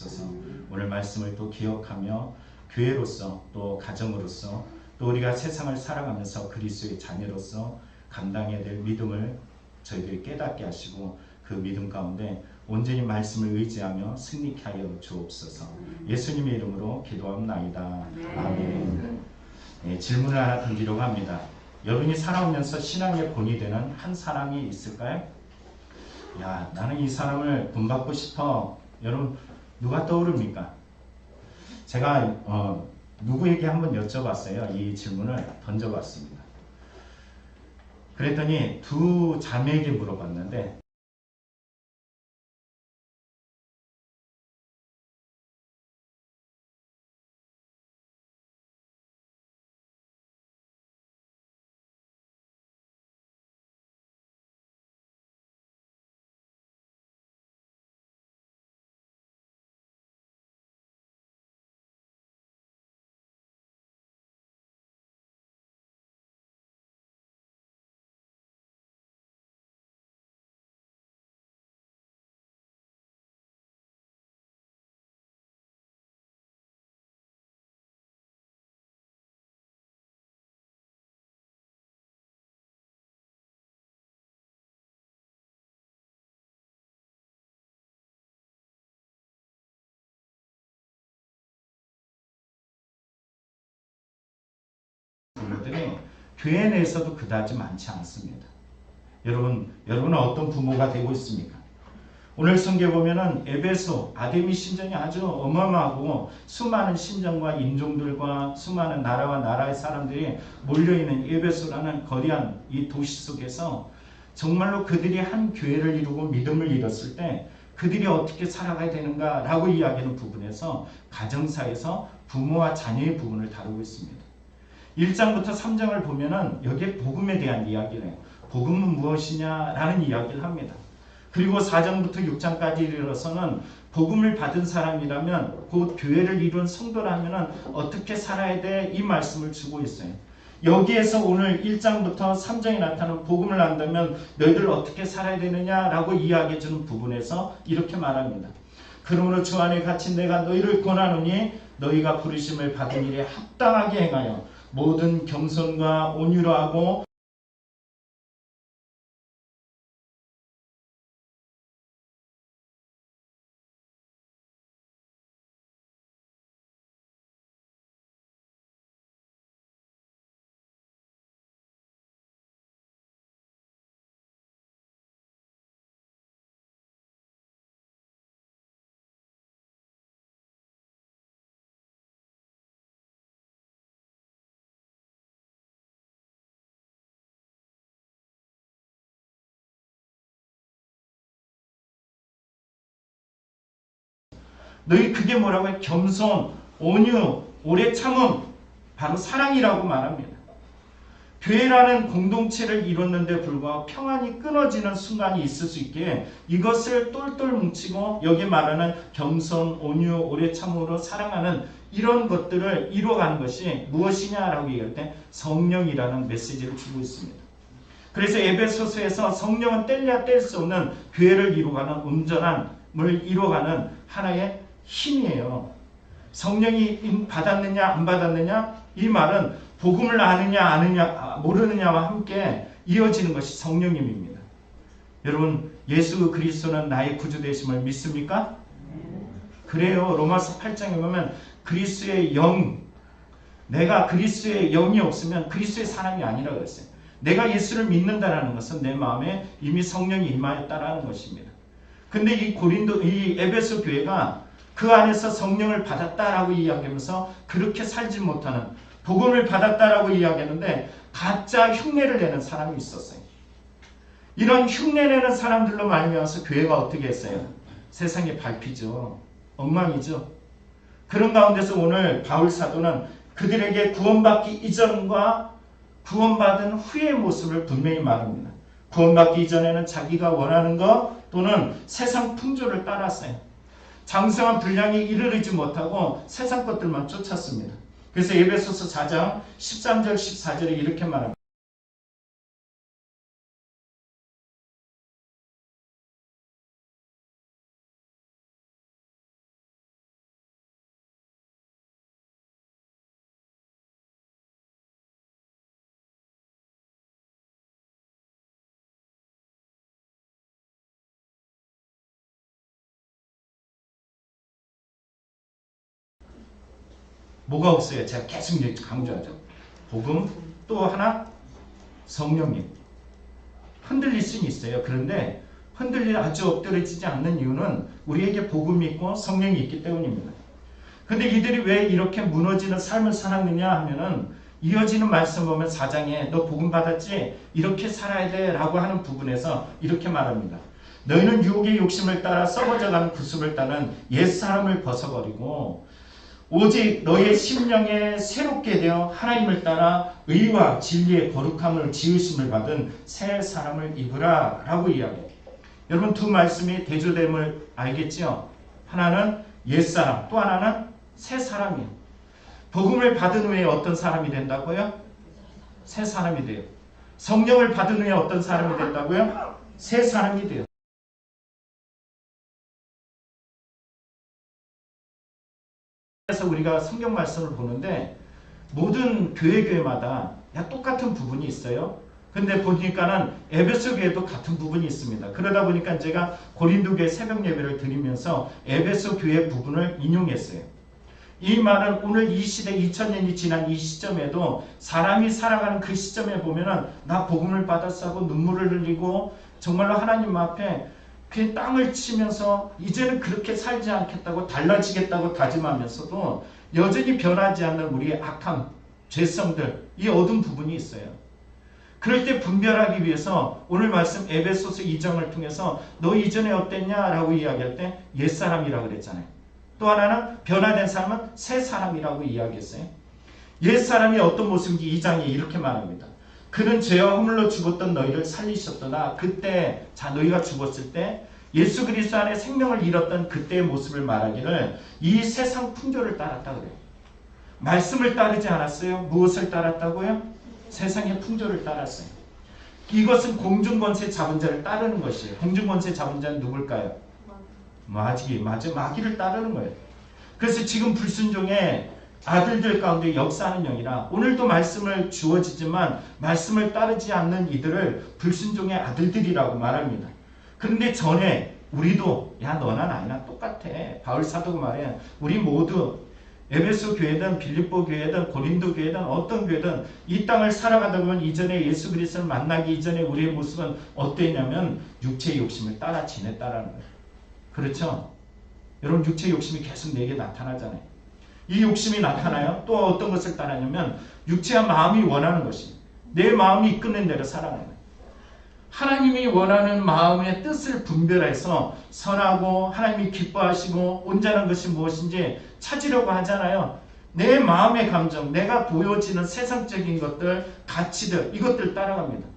주옵소서. 오늘 말씀을 또 기억하며 교회로서 또 가정으로서 또 우리가 세상을 살아가면서 그리스도의 자녀로서 감당해야 될 믿음을 저희들이 깨닫게 하시고 그 믿음 가운데 온전히 말씀을 의지하며 승리케 하여 주옵소서. 예수님의 이름으로 기도합나이다. 아멘. 네, 질문을 하나 던지려고 합니다. 여러분이 살아오면서 신앙의 본이 되는 한 사람이 있을까요? 야, 나는 이 사람을 본받고 싶어. 여러분 누가 떠오릅니까? 제가 누구에게 한번 여쭤봤어요. 이 질문을 던져봤습니다. 그랬더니 두 자매에게 물어봤는데 부모들이 교회 내에서도 그다지 많지 않습니다. 여러분은 어떤 부모가 되고 있습니까? 오늘 성경에 보면은 에베소 아데미 신전이 아주 어마어마하고 수많은 신전과 인종들과 수많은 나라와 나라의 사람들이 몰려있는 에베소라는 거대한 이 도시 속에서 정말로 그들이 한 교회를 이루고 믿음을 이뤘을 때 그들이 어떻게 살아가야 되는가라고 이야기하는 부분에서 가정사에서 부모와 자녀의 부분을 다루고 있습니다. 1장부터 3장을 보면은 여기에 복음에 대한 이야기를 해요. 복음은 무엇이냐라는 이야기를 합니다. 그리고 4장부터 6장까지 이르러서는 복음을 받은 사람이라면 곧 교회를 이룬 성도라면 어떻게 살아야 돼? 이 말씀을 주고 있어요. 여기에서 오늘 1장부터 3장에 나타나는 복음을 안다면 너희들 어떻게 살아야 되느냐라고 이야기해 주는 부분에서 이렇게 말합니다. 그러므로 주 안에 갇힌 내가 너희를 권하노니 너희가 부르심을 받은 일에 합당하게 행하여 모든 겸손과 온유로 하고 너희 그게 뭐라고 해요? 겸손, 온유, 오래 참음, 바로 사랑이라고 말합니다. 교회라는 공동체를 이뤘는데 불구하고 평안이 끊어지는 순간이 있을 수 있게 이것을 똘똘 뭉치고 여기 말하는 겸손, 온유, 오래 참음으로 사랑하는 이런 것들을 이루어가는 것이 무엇이냐라고 얘기할 때 성령이라는 메시지를 주고 있습니다. 그래서 에베소서에서 성령은 뗄래야 뗄 수 없는 교회를 이루어가는 온전함을 이루어가는 하나의 힘이에요. 성령이 받았느냐 안 받았느냐 이 말은 복음을 아느냐 모르느냐와 함께 이어지는 것이 성령님입니다. 여러분 예수 그리스도는 나의 구주 되심을 믿습니까? 그래요. 로마서 8장에 보면 그리스도의 영, 내가 그리스도의 영이 없으면 그리스도의 사람이 아니라고 그랬어요. 내가 예수를 믿는다라는 것은 내 마음에 이미 성령이 임하였다라는 것입니다. 근데 이 에베소 교회가 그 안에서 성령을 받았다라고 이야기하면서 그렇게 살지 못하는 복음을 받았다라고 이야기하는데 가짜 흉내를 내는 사람이 있었어요. 이런 흉내내는 사람들로 말미암아서 교회가 어떻게 했어요? 세상에 밟히죠. 엉망이죠. 그런 가운데서 오늘 바울 사도는 그들에게 구원받기 이전과 구원받은 후의 모습을 분명히 말합니다. 구원받기 이전에는 자기가 원하는 것 또는 세상 풍조를 따랐어요. 장성한 분량에 이르르지 못하고 세상 것들만 쫓았습니다. 그래서 에베소서 4장 13절 14절에 이렇게 말합니다. 뭐가 없어요? 제가 계속 강조하죠. 복음, 또 하나 성령님. 흔들릴 수는 있어요. 그런데 아주 엎드려지지 않는 이유는 우리에게 복음이 있고 성령이 있기 때문입니다. 근데 이들이 왜 이렇게 무너지는 삶을 살았느냐 하면은 이어지는 말씀 보면 4장에 너 복음 받았지? 이렇게 살아야 돼 라고 하는 부분에서 이렇게 말합니다. 너희는 유혹의 욕심을 따라 썩어져가는 구습을 따는 옛사람을 벗어버리고 오직 너의 심령에 새롭게 되어 하나님을 따라 의와 진리의 거룩함을 지으심을 받은 새 사람을 입으라 라고 이야기해요. 여러분 두 말씀이 대조됨을 알겠죠? 하나는 옛사람, 또 하나는 새 사람이에요. 복음을 받은 후에 어떤 사람이 된다고요? 새 사람이 돼요. 성령을 받은 후에 어떤 사람이 된다고요? 새 사람이 돼요. 그래서 우리가 성경 말씀을 보는데 모든 교회마다 똑같은 부분이 있어요. 근데 보니까는 에베소 교회도 같은 부분이 있습니다. 그러다 보니까 제가 고린도 교회 새벽 예배를 드리면서 에베소 교회 부분을 인용했어요. 이 말은 오늘 이 시대 2000년이 지난 이 시점에도 사람이 살아가는 그 시점에 보면은 나 복음을 받았어 하고 눈물을 흘리고 정말로 하나님 앞에 그 땅을 치면서 이제는 그렇게 살지 않겠다고 달라지겠다고 다짐하면서도 여전히 변하지 않는 우리의 악함, 죄성들, 이 어두운 부분이 있어요. 그럴 때 분별하기 위해서 오늘 말씀 에베소서 2장을 통해서 너 이전에 어땠냐라고 이야기할 때 옛사람이라고 그랬잖아요. 또 하나는 변화된 사람은 새 사람이라고 이야기했어요. 옛사람이 어떤 모습인지 2장에 이렇게 말합니다. 그는 죄와 허물로 죽었던 너희를 살리셨더라. 그때 너희가 죽었을 때 예수 그리스도 안에 생명을 잃었던 그때의 모습을 말하기를 이 세상 풍조를 따랐다 그래요. 말씀을 따르지 않았어요. 무엇을 따랐다고요? 세상의 풍조를 따랐어요. 이것은 공중권세 잡은 자를 따르는 것이에요. 공중권세 잡은 자는 누굴까요? 마귀를 따르는 거예요. 그래서 지금 불순종의 아들들 가운데 역사하는 영이라 오늘도 말씀을 주어지지만 말씀을 따르지 않는 이들을 불순종의 아들들이라고 말합니다. 그런데 전에 우리도 너나 나나 똑같아. 바울 사도가 말해. 우리 모두 에베소 교회든 빌립보 교회든 고린도 교회든 어떤 교회든 이 땅을 살아가다 보면 이전에 예수 그리스도를 만나기 이전에 우리의 모습은 어땠냐면 육체의 욕심을 따라 지냈다라는 거예요. 그렇죠? 여러분 육체의 욕심이 계속 내게 나타나잖아요. 이 욕심이 나타나요. 또 어떤 것을 따르냐면 육체와 마음이 원하는 것이 내 마음이 이끄는 대로 살아가는 거예요. 하나님이 원하는 마음의 뜻을 분별해서 선하고 하나님이 기뻐하시고 온전한 것이 무엇인지 찾으려고 하잖아요. 내 마음의 감정, 내가 보여지는 세상적인 것들, 가치들 이것들 따라갑니다.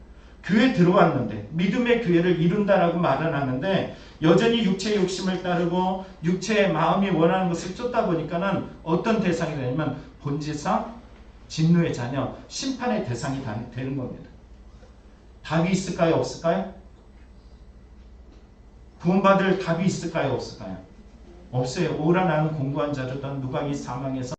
교회 들어왔는데 믿음의 교회를 이룬다라고 말은 하는데 여전히 육체의 욕심을 따르고 육체의 마음이 원하는 것을 쫓다 보니까는 어떤 대상이 되냐면 본질상 진노의 자녀, 심판의 대상이 되는 겁니다. 답이 있을까요? 없을까요? 구원받을 답이 있을까요? 없을까요? 없어요. 오라 나는 공고한 자르던 누가기 사망에서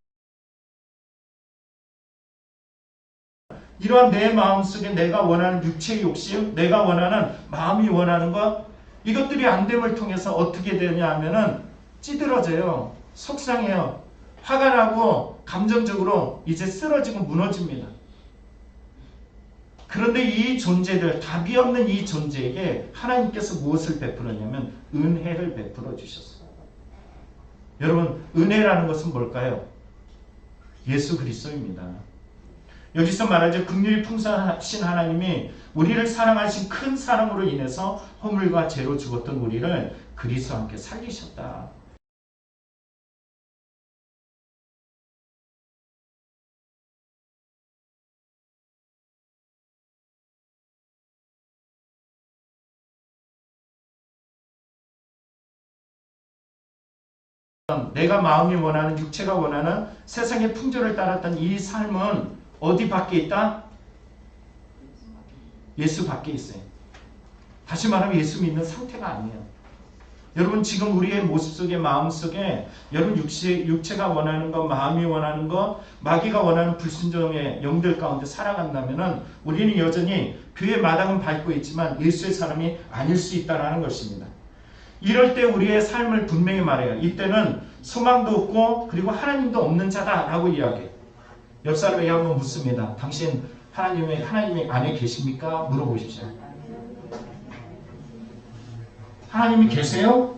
이러한 내 마음속에 내가 원하는 육체의 욕심, 내가 원하는 마음이 원하는 것 이것들이 안 됨을 통해서 어떻게 되냐 하면은 찌들어져요. 속상해요. 화가 나고 감정적으로 이제 쓰러지고 무너집니다. 그런데 이 존재들, 답이 없는 이 존재에게 하나님께서 무엇을 베풀었냐면 은혜를 베풀어 주셨어요. 여러분, 은혜라는 것은 뭘까요? 예수 그리스도입니다. 여기서 말하죠. 긍휼이 풍성하신 하나님이 우리를 사랑하신 큰 사랑으로 인해서 허물과 죄로 죽었던 우리를 그리스도와 함께 살리셨다. 내가 마음이 원하는 육체가 원하는 세상의 풍조를 따랐던 이 삶은 어디 밖에 있다? 예수 밖에 있어요. 다시 말하면 예수 믿는 상태가 아니에요. 여러분 지금 우리의 모습 속에 마음 속에 여러분 육체가 원하는 것, 마음이 원하는 것, 마귀가 원하는 불순종의 영들 가운데 살아간다면 우리는 여전히 교회 마당은 밟고 있지만 예수의 사람이 아닐 수 있다는 것입니다. 이럴 때 우리의 삶을 분명히 말해요. 이때는 소망도 없고 그리고 하나님도 없는 자다라고 이야기해요. 옆 사람에게 한번 묻습니다. 당신 하나님의 안에 계십니까? 물어보십시오. 하나님이 계세요?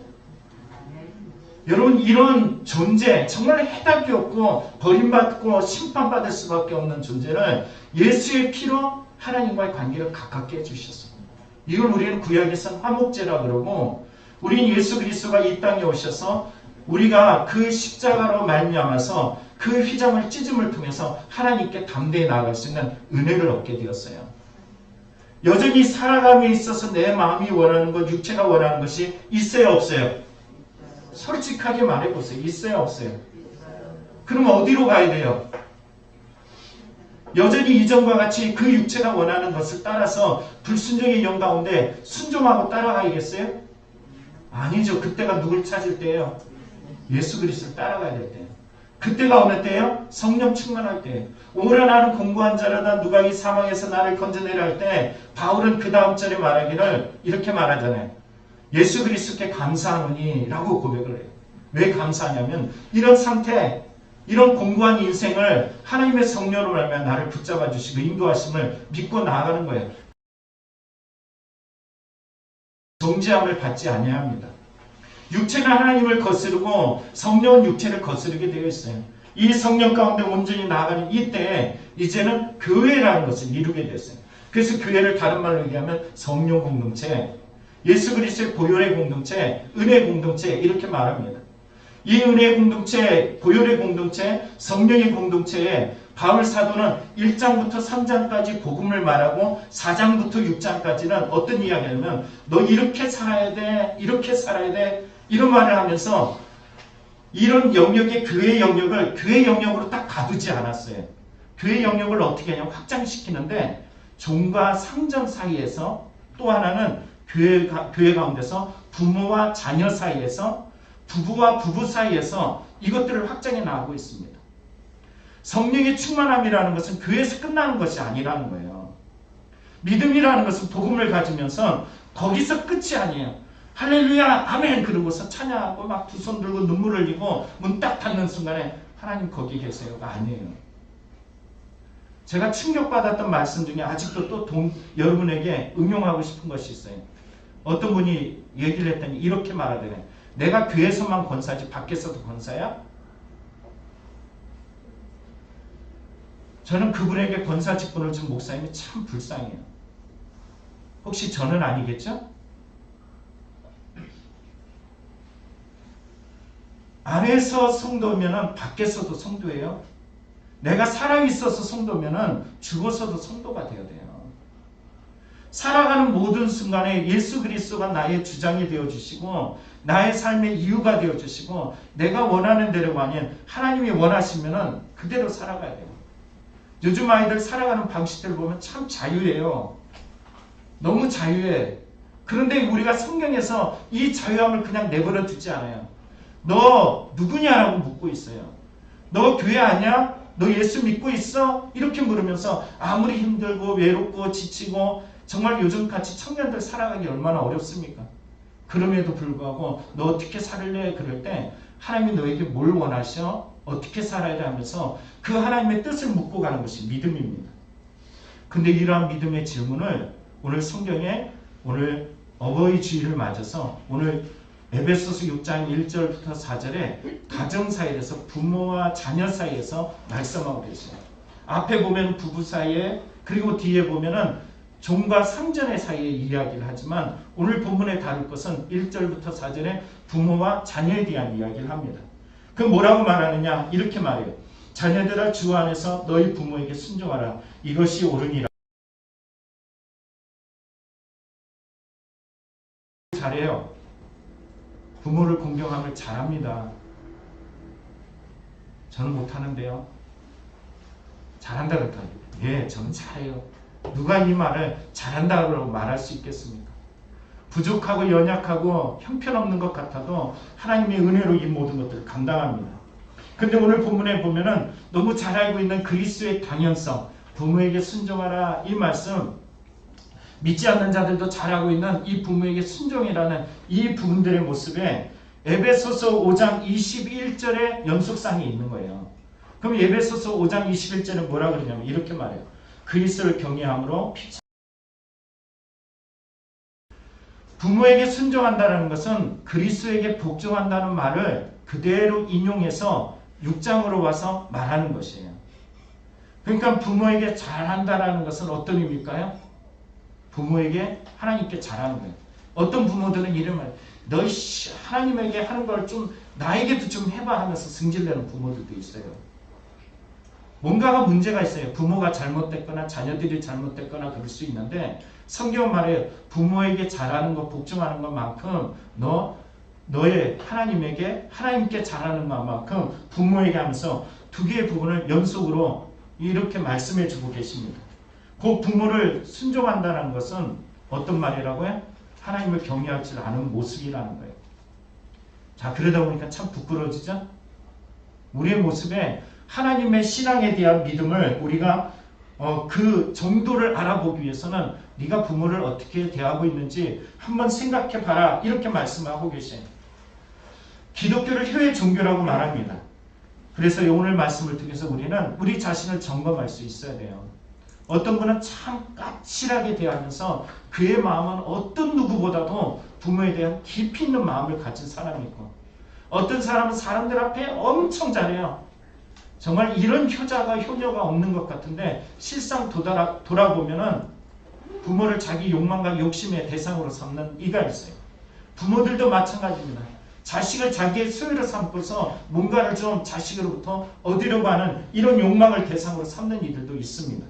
여러분, 이런 존재, 정말 해답이 없고 버림받고 심판받을 수밖에 없는 존재를 예수의 피로 하나님과의 관계를 가깝게 해주셨어요. 이걸 우리는 구약에서는 화목제라 그러고, 우린 예수 그리스도가 이 땅에 오셔서 우리가 그 십자가로 말미암아서 그 휘장을 찢음을 통해서 하나님께 담대히 나아갈 수 있는 은혜를 얻게 되었어요. 여전히 살아감에 있어서 내 마음이 원하는 것, 육체가 원하는 것이 있어요, 없어요? 솔직하게 말해보세요. 있어요, 없어요? 그럼 어디로 가야 돼요? 여전히 이전과 같이 그 육체가 원하는 것을 따라서 불순종의 영 가운데 순종하고 따라가야겠어요? 아니죠. 그때가 누굴 찾을 때예요? 예수 그리스도를 따라가야 될 때예요. 그때가 어느 때예요? 성령 충만할 때예요. 오라 나는 공고한 자라다 누가 이 사망에서 나를 건져내라 할 때 바울은 그 다음 절에 말하기를 이렇게 말하잖아요. 예수 그리스도께 감사하노니 라고 고백을 해요. 왜 감사하냐면 이런 상태, 이런 공고한 인생을 하나님의 성령으로 말하면 나를 붙잡아 주시고 인도하심을 믿고 나아가는 거예요. 정죄함을 받지 아니합니다. 육체는 하나님을 거스르고 성령은 육체를 거스르게 되어 있어요. 이 성령 가운데 온전히 나아가는 이때에 이제는 교회라는 것을 이루게 됐어요. 그래서 교회를 다른 말로 얘기하면 성령 공동체, 예수 그리스도의 보혈의 공동체, 은혜 공동체 이렇게 말합니다. 이 은혜 공동체, 보혈의 공동체, 성령의 공동체에 바울 사도는 1장부터 3장까지 복음을 말하고 4장부터 6장까지는 어떤 이야기냐면 너 이렇게 살아야 돼, 이렇게 살아야 돼 이런 말을 하면서 이런 영역의 교회 영역을 교회 영역으로 딱 가두지 않았어요. 교회 영역을 어떻게 하냐면 확장시키는데 종과 상전 사이에서 또 하나는 교회 가운데서 부모와 자녀 사이에서 부부와 부부 사이에서 이것들을 확장해 나가고 있습니다. 성령의 충만함이라는 것은 교회에서 끝나는 것이 아니라는 거예요. 믿음이라는 것은 복음을 가지면서 거기서 끝이 아니에요. 할렐루야 아멘 그러고서 찬양하고 막 두 손 들고 눈물 흘리고 문 딱 닫는 순간에 하나님 거기 계세요가 아니에요. 제가 충격받았던 말씀 중에 아직도 또 여러분에게 응용하고 싶은 것이 있어요. 어떤 분이 얘기를 했더니 이렇게 말하더래요. 내가 교회에서만 권사지 밖에서도 권사야? 저는 그분에게 권사 직분을 준 목사님이 참 불쌍해요. 혹시 저는 아니겠죠? 안에서 성도면은 밖에서도 성도예요. 내가 살아있어서 성도면은 죽어서도 성도가 되어야 돼요. 살아가는 모든 순간에 예수 그리스도가 나의 주장이 되어주시고 나의 삶의 이유가 되어주시고 내가 원하는 대로가 아닌 하나님이 원하시면은 그대로 살아가야 돼요. 요즘 아이들 살아가는 방식들을 보면 참 자유해요. 너무 자유해. 그런데 우리가 성경에서 이 자유함을 그냥 내버려 두지 않아요. 너 누구냐라고 묻고 있어요. 너 교회 아니야? 너 예수 믿고 있어? 이렇게 물으면서 아무리 힘들고 외롭고 지치고 정말 요즘같이 청년들 살아가기 얼마나 어렵습니까? 그럼에도 불구하고 너 어떻게 살래? 그럴 때 하나님이 너에게 뭘 원하셔? 어떻게 살아야 돼? 하면서 그 하나님의 뜻을 묻고 가는 것이 믿음입니다. 근데 이러한 믿음의 질문을 오늘 성경에 오늘 어버이 주일을 맞아서 오늘 에베소서 6장 1절부터 4절에 가정 사이에서 부모와 자녀 사이에서 말씀하고 계세요. 앞에 보면 부부 사이에 그리고 뒤에 보면은 종과 상전의 사이에 이야기를 하지만 오늘 본문에 다룰 것은 1절부터 4절에 부모와 자녀에 대한 이야기를 합니다. 그 뭐라고 말하느냐 이렇게 말해요. 자녀들아 주 안에서 너희 부모에게 순종하라. 이것이 옳으니라. 잘해요. 부모를 공경함을 잘합니다. 저는 못하는데요. 잘한다 그랬더니 예, 저는 잘해요. 누가 이 말을 잘한다고 말할 수 있겠습니까? 부족하고 연약하고 형편없는 것 같아도 하나님의 은혜로 이 모든 것들을 감당합니다. 근데 오늘 본문에 보면은 너무 잘 알고 있는 그리스도의 당연성, 부모에게 순종하라 이 말씀 믿지 않는 자들도 잘하고 있는 이 부모에게 순종이라는 이 부분들의 모습에 에베소서 5장 21절의 연속상이 있는 거예요. 그럼 에베소서 5장 21절은 뭐라 그러냐면 이렇게 말해요. 그리스도를 경외함으로 부모에게 순종한다는 것은 그리스도에게 복종한다는 말을 그대로 인용해서 6장으로 와서 말하는 것이에요. 그러니까 부모에게 잘한다라는 것은 어떤 의미일까요? 부모에게 하나님께 잘하는 거예요. 어떤 부모들은 이런 말, 너 하나님에게 하는 걸 좀 나에게도 좀 해봐 하면서 승질내는 부모들도 있어요. 뭔가가 문제가 있어요. 부모가 잘못됐거나 자녀들이 잘못됐거나 그럴 수 있는데 성경은 말해요. 부모에게 잘하는 것, 복종하는 것만큼 너의 하나님께 잘하는 것만큼 부모에게 하면서 두 개의 부분을 연속으로 이렇게 말씀해 주고 계십니다. 그 부모를 순종한다는 것은 어떤 말이라고요? 하나님을 경외하지 않은 모습이라는 거예요. 자, 그러다 보니까 참 부끄러워지죠? 우리의 모습에 하나님의 신앙에 대한 믿음을 우리가 그 정도를 알아보기 위해서는 네가 부모를 어떻게 대하고 있는지 한번 생각해 봐라. 이렇게 말씀하고 계세요. 기독교를 효의 종교라고 말합니다. 그래서 오늘 말씀을 통해서 우리는 우리 자신을 점검할 수 있어야 돼요. 어떤 분은 참 까칠하게 대하면서 그의 마음은 어떤 누구보다도 부모에 대한 깊이 있는 마음을 가진 사람이 있고, 어떤 사람은 사람들 앞에 엄청 잘해요. 정말 이런 효녀가 없는 것 같은데 실상 돌아보면은 부모를 자기 욕망과 욕심의 대상으로 삼는 이가 있어요. 부모들도 마찬가지입니다. 자식을 자기의 소유로 삼고서 뭔가를 좀 자식으로부터 얻으려고 하는 이런 욕망을 대상으로 삼는 이들도 있습니다.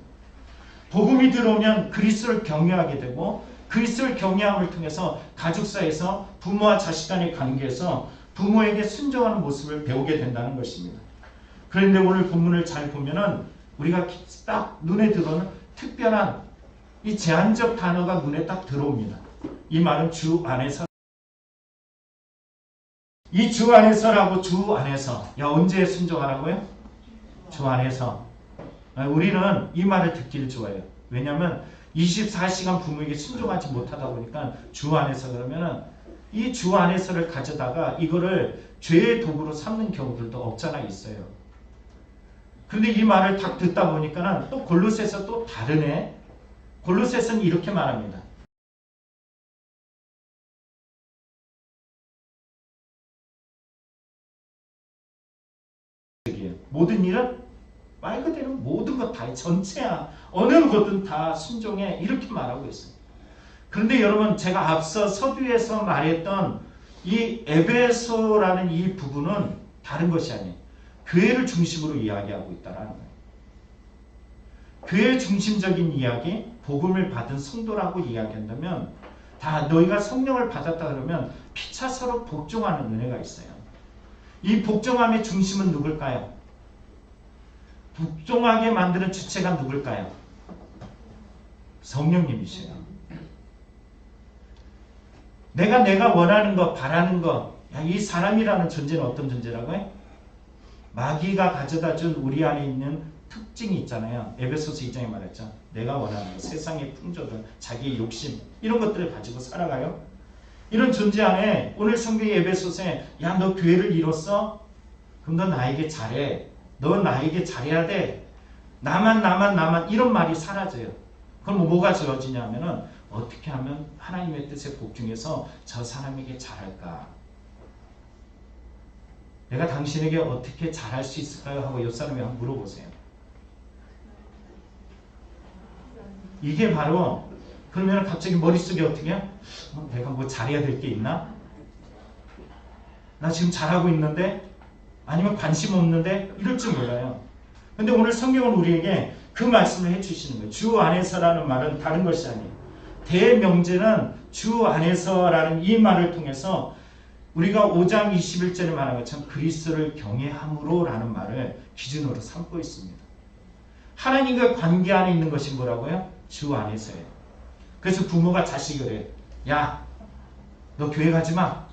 복음이 들어오면 그리스도를 경외하게 되고, 그리스도를 경외함을 통해서 가족사에서 부모와 자식 간의 관계에서 부모에게 순종하는 모습을 배우게 된다는 것입니다. 그런데 오늘 본문을 잘 보면은 우리가 딱 눈에 들어오는 특별한 이 제한적 단어가 눈에 딱 들어옵니다. 이 말은 주 안에서. 이 주 안에서라고, 주 안에서. 야, 언제 순종하라고요? 주 안에서. 우리는 이 말을 듣기를 좋아해요. 왜냐하면 24시간 부모에게 순종하지 못하다 보니까 주 안에서 그러면은 이 주 안에서를 가져다가 이거를 죄의 도구로 삼는 경우들도 없잖아 있어요. 그런데 이 말을 딱 듣다 보니까는 또 골로새서 또 다르네. 골로새서는 이렇게 말합니다. 모든 일은 말 그대로 모든 것 다 전체야. 어느 것든 다 순종해. 이렇게 말하고 있어요. 그런데 여러분, 제가 앞서 서두에서 말했던 이 에베소라는 이 부분은 다른 것이 아니에요. 교회를 중심으로 이야기하고 있다는 거예요. 교회 중심적인 이야기, 복음을 받은 성도라고 이야기한다면 다 너희가 성령을 받았다 그러면 피차 서로 복종하는 은혜가 있어요. 이 복종함의 중심은 누굴까요? 복종하게 만드는 주체가 누굴까요? 성령님이시에요. 내가 원하는 거, 바라는 거, 이 사람이라는 존재는 어떤 존재라고요? 마귀가 가져다준 우리 안에 있는 특징이 있잖아요. 에베소서 2장에 말했죠. 내가 원하는 거, 세상의 풍조들, 자기의 욕심, 이런 것들을 가지고 살아가요. 이런 존재 안에 오늘 성경의 에베소서에 야, 너 교회를 이뤘어? 그럼 너 나에게 잘해. 너 나에게 잘해야 돼. 나만 이런 말이 사라져요. 그럼 뭐가 주어지냐면은 어떻게 하면 하나님의 뜻에 복종해서 저 사람에게 잘할까? 내가 당신에게 어떻게 잘할 수 있을까요? 하고 옆 사람이 한번 물어보세요. 이게 바로, 그러면 갑자기 머릿속에 어떻게 해요? 내가 뭐 잘해야 될 게 있나? 나 지금 잘하고 있는데? 아니면 관심 없는데? 이럴 줄 몰라요. 근데 오늘 성경은 우리에게 그 말씀을 해주시는 거예요. 주 안에서라는 말은 다른 것이 아니에요. 대명제는 주 안에서라는 이 말을 통해서 우리가 5장 21절에 말한 것처럼 그리스도를 경외함으로 라는 말을 기준으로 삼고 있습니다. 하나님과 관계 안에 있는 것이 뭐라고요? 주 안에서예요. 그래서 부모가 자식을 해요. 야, 너 교회 가지 마.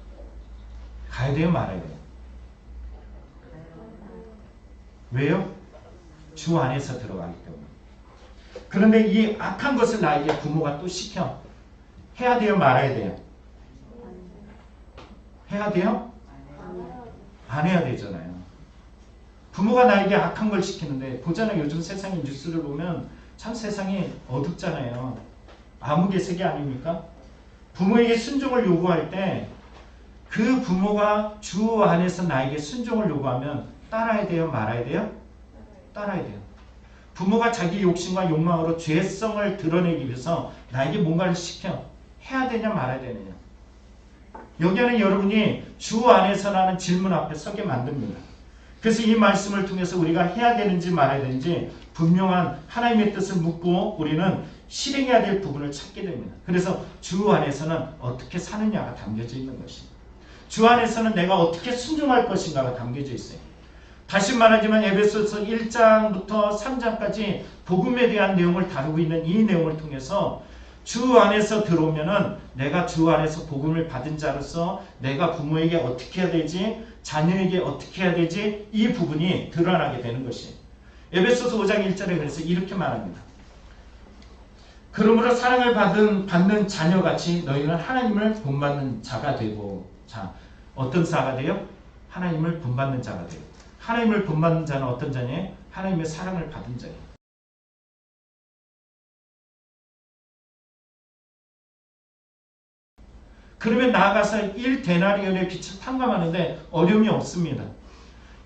가야 돼요, 말아야 돼요? 왜요? 주 안에서 들어가기 때문에. 그런데 이 악한 것을 나에게 부모가 또 시켜. 해야 돼요? 말아야 돼요? 해야 돼요? 안 해야 되잖아요. 부모가 나에게 악한 걸 시키는데 보잖아요. 요즘 세상의 뉴스를 보면 참 세상이 어둡잖아요. 암흑의색이 아닙니까? 부모에게 순종을 요구할 때 그 부모가 주 안에서 나에게 순종을 요구하면 따라야 돼요? 말아야 돼요? 따라야 돼요. 부모가 자기 욕심과 욕망으로 죄성을 드러내기 위해서 나에게 뭔가를 시켜. 해야 되냐 말아야 되느냐. 여기에는 여러분이 주 안에서라는 질문 앞에 서게 만듭니다. 그래서 이 말씀을 통해서 우리가 해야 되는지 말아야 되는지 분명한 하나님의 뜻을 묻고 우리는 실행해야 될 부분을 찾게 됩니다. 그래서 주 안에서는 어떻게 사느냐가 담겨져 있는 것입니다. 주 안에서는 내가 어떻게 순종할 것인가가 담겨져 있어요. 다시 말하지만 에베소서 1장부터 3장까지 복음에 대한 내용을 다루고 있는 이 내용을 통해서 주 안에서 들어오면은 내가 주 안에서 복음을 받은 자로서 내가 부모에게 어떻게 해야 되지, 자녀에게 어떻게 해야 되지, 이 부분이 드러나게 되는 것이에요. 에베소서 5장 1절에 그래서 이렇게 말합니다. 그러므로 사랑을 받는 자녀같이 너희는 하나님을 본받는 자가 되고. 자, 어떤 자가 돼요? 하나님을 본받는 자가 돼요. 하나님을 본받는 자는 어떤 자냐? 하나님의 사랑을 받은 자예요. 그러면 나아가서 1데나리온의 빛을 탐감하는데 어려움이 없습니다.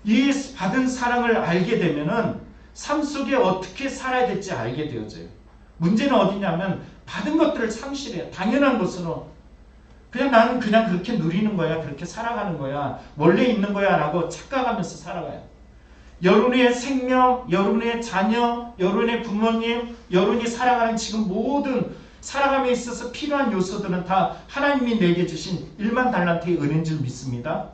이 받은 사랑을 알게 되면은 삶 속에 어떻게 살아야 될지 알게 되어져요. 문제는 어디냐면 받은 것들을 상실해요. 당연한 것으로 그냥 나는 그냥 그렇게 누리는 거야. 그렇게 살아가는 거야. 원래 있는 거야 라고 착각하면서 살아가요. 여러분의 생명, 여러분의 자녀, 여러분의 부모님, 여러분이 살아가는 지금 모든 살아감에 있어서 필요한 요소들은 다 하나님이 내게 주신 1만 달란트의 은혜인 줄 믿습니다.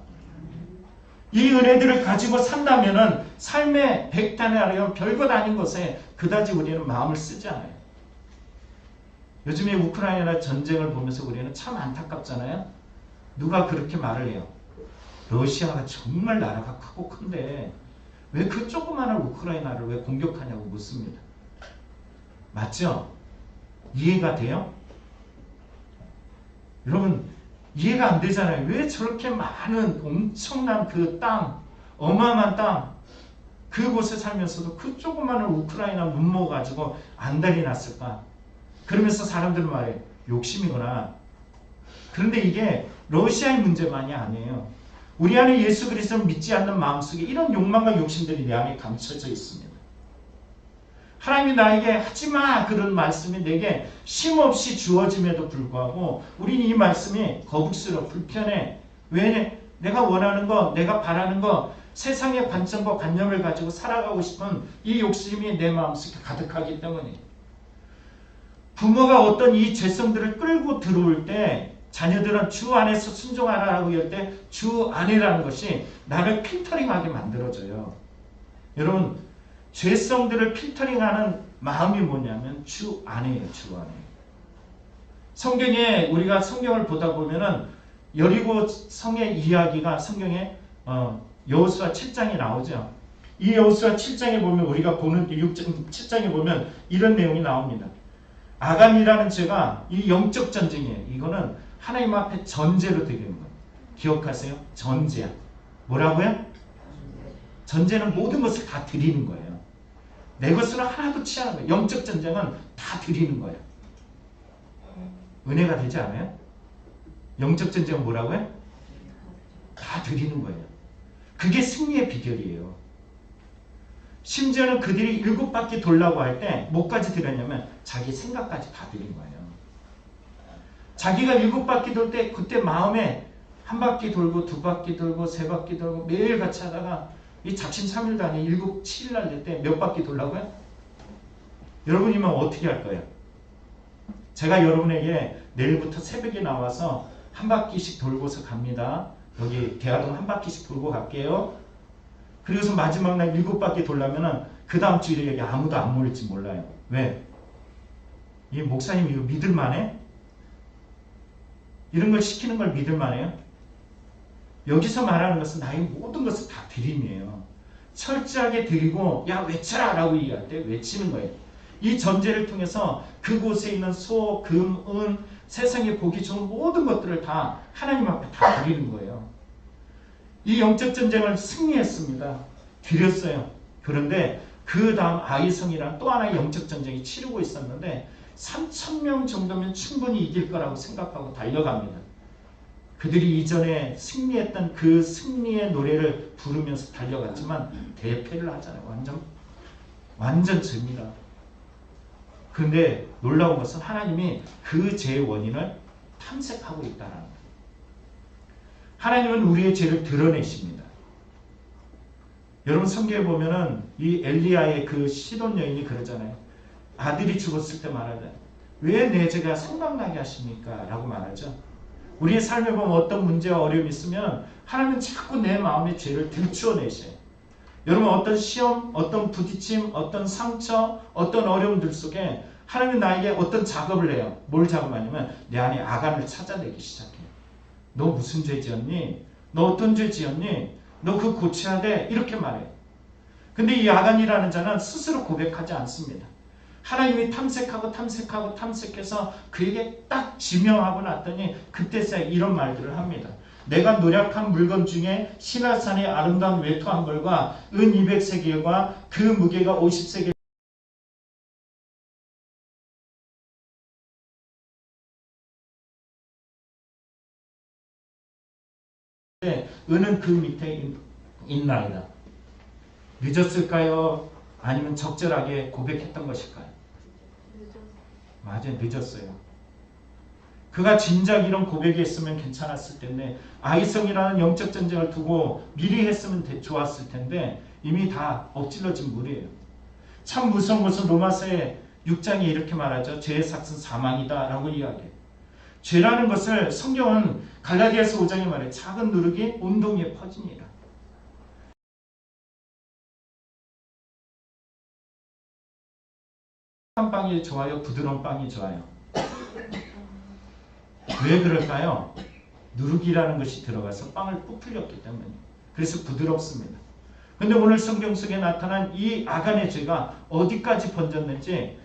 이 은혜들을 가지고 산다면은 삶의 100데나리온 별것 아닌 것에 그다지 우리는 마음을 쓰지 않아요. 요즘에 우크라이나 전쟁을 보면서 우리는 참 안타깝잖아요. 누가 그렇게 말을 해요. 러시아가 정말 나라가 크고 큰데 왜 그 조그마한 우크라이나를 왜 공격하냐고 묻습니다. 맞죠? 이해가 돼요? 여러분 이해가 안 되잖아요. 왜 저렇게 많은 엄청난 그 땅, 어마어마한 땅, 그곳에 살면서도 그 조그마한 우크라이나 문모 가지고 안달이 났을까? 그러면서 사람들은 말해 욕심이구나. 그런데 이게 러시아의 문제만이 아니에요. 우리 안에 예수 그리스도를 믿지 않는 마음속에 이런 욕망과 욕심들이 내 안에 감춰져 있습니다. 하나님이 나에게 하지마 그런 말씀이 내게 쉼없이 주어짐에도 불구하고 우리는 이 말씀이 거북스러워 불편해. 왜? 내가 원하는 거, 내가 바라는 거, 세상의 관점과 관념을 가지고 살아가고 싶은 이 욕심이 내 마음속에 가득하기 때문이에요. 부모가 어떤 이 죄성들을 끌고 들어올 때 자녀들은 주 안에서 순종하라고 할 때 주 안에라는 것이 나를 필터링하게 만들어줘요. 여러분 죄성들을 필터링하는 마음이 뭐냐면 주 안에요. 주 안에. 성경에 우리가 성경을 보다 보면은 여리고 성의 이야기가 성경에 여호수아 7장에 나오죠. 이 여호수아 7장에 보면 우리가 보는 6장 7장에 보면 이런 내용이 나옵니다. 아간이라는 죄가 이 영적 전쟁이에요. 이거는 하나님 앞에 전제로 드리는 거예요. 기억하세요? 전제야. 뭐라고요? 전제는 모든 것을 다 드리는 거예요. 내 것으로 하나도 취하는 거예요. 영적 전쟁은 다 드리는 거예요. 은혜가 되지 않아요? 영적 전쟁은 뭐라고요? 다 드리는 거예요. 그게 승리의 비결이에요. 심지어는 그들이 7바퀴 돌라고 할 때 뭐까지 드렸냐면 자기 생각까지 다 드린 거예요. 자기가 7바퀴 돌 때 그때 마음에 1바퀴 돌고 2바퀴 돌고 3바퀴 돌고 매일같이 하다가 이 작심삼일도 아니에요. 7, 7날 될 때 몇 바퀴 돌라고요? 여러분이면 어떻게 할 거예요? 제가 여러분에게 내일부터 새벽에 나와서 1바퀴씩 돌고서 갑니다. 여기 대화동 1바퀴씩 돌고 갈게요. 그래서 마지막 날 7바퀴 돌려면은 그 다음 주일에 여기 아무도 안 모일지 몰라요. 왜? 이 목사님 이거 믿을만해? 이런 걸 시키는 걸 믿을만해요? 여기서 말하는 것은 나의 모든 것을 다 드림이에요. 철저하게 드리고 야 외쳐라 라고 얘기할 때 외치는 거예요. 이 전제를 통해서 그곳에 있는 소, 금, 은, 세상에 보기 좋은 모든 것들을 다 하나님 앞에 다 드리는 거예요. 이 영적 전쟁을 승리했습니다. 드렸어요. 그런데 그 다음 아이성이라는 또 하나의 영적 전쟁이 치르고 있었는데 3,000명 정도면 충분히 이길 거라고 생각하고 달려갑니다. 그들이 이전에 승리했던 그 승리의 노래를 부르면서 달려갔지만 대패를 하잖아요. 완전 집니다. 그런데 놀라운 것은 하나님이 그 죄의 원인을 탐색하고 있다는 거예요. 하나님은 우리의 죄를 드러내십니다. 여러분 성경에 보면은 이 엘리야의 그 시돈 여인이 그러잖아요. 아들이 죽었을 때 말하잖아요. 왜 내 죄가 생각나게 하십니까? 라고 말하죠. 우리의 삶에 보면 어떤 문제와 어려움이 있으면 하나님은 자꾸 내 마음의 죄를 들추어내셔요. 여러분 어떤 시험, 어떤 부딪힘, 어떤 상처, 어떤 어려움들 속에 하나님은 나에게 어떤 작업을 해요. 뭘 작업하냐면 내 안에 아간을 찾아내기 시작해요. 너 무슨 죄 지었니? 너 어떤 죄 지었니? 너 그거 고쳐야 돼. 이렇게 말해요. 근데 이 아간이라는 자는 스스로 고백하지 않습니다. 하나님이 탐색해서 그에게 딱 지명하고 났더니 그때서야 이런 말들을 합니다. 내가 노력한 물건 중에 시나산의 아름다운 외투 한 벌과 은 200세겔과 그 무게가 50세겔 은은 그 밑에 있나이다. 늦었을까요? 아니면 적절하게 고백했던 것일까요? 맞아요. 늦었어요. 그가 진작 이런 고백이 했으면 괜찮았을 텐데 아이성이라는 영적 전쟁을 두고 미리 했으면 좋았을 텐데 이미 다 엎질러진 물이에요. 참 무서운 것은 로마서의 6장에 이렇게 말하죠. 죄의 삭은 사망이다 라고 이야기해요. 죄라는 것을 성경은 갈라디아서 5장에 말해요. 작은 누룩이 온 동이에 퍼지니라. 한 빵이 좋아요? 부드러운 빵이 좋아요? 왜 그럴까요? 누룩이라는 것이 들어가서 빵을 부풀렸기 때문에. 그래서 부드럽습니다. 근데 오늘 성경 속에 나타난 이 아간의 죄가 어디까지 번졌는지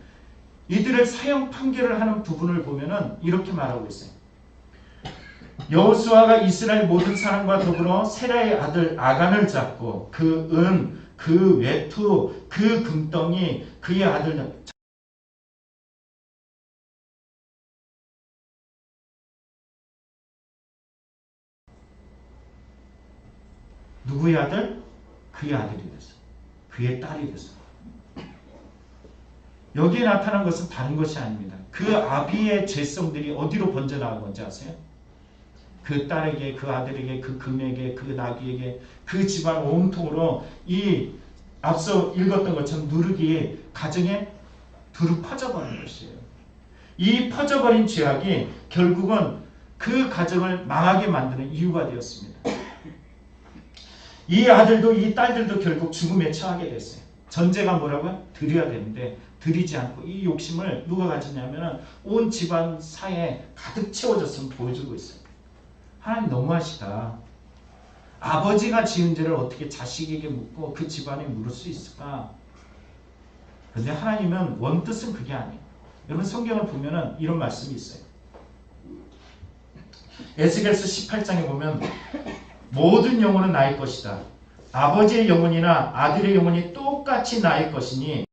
이들을 사형 판결을 하는 부분을 보면은 이렇게 말하고 있어요. 여호수아가 이스라엘 모든 사람과 더불어 세라의 아들 아간을 잡고 그 은, 그 외투, 그 금덩이, 그의 아들 누구의 아들? 그의 아들이 됐어. 그의 딸이 됐어. 여기에 나타난 것은 다른 것이 아닙니다. 그 아비의 죄성들이 어디로 번져나간 건지 아세요? 그 딸에게, 그 아들에게, 그 금에게, 그 나귀에게, 그 집안 온통으로 이 앞서 읽었던 것처럼 누룩이 가정에 두루 퍼져버린 것이에요. 이 퍼져버린 죄악이 결국은 그 가정을 망하게 만드는 이유가 되었습니다. 이 아들도 이 딸들도 결국 죽음에 처하게 됐어요. 전제가 뭐라고요? 드려야 되는데 드리지 않고 이 욕심을 누가 가졌냐면 온 집안 사이에 가득 채워졌으면 보여주고 있어요. 하나님 너무하시다. 아버지가 지은 죄를 어떻게 자식에게 묻고 그 집안에 물을 수 있을까? 그런데 하나님은 원뜻은 그게 아니에요. 여러분 성경을 보면 이런 말씀이 있어요. 에스겔서 18장에 보면 모든 영혼은 나의 것이다. 아버지의 영혼이나 아들의 영혼이 똑같이 나의 것이니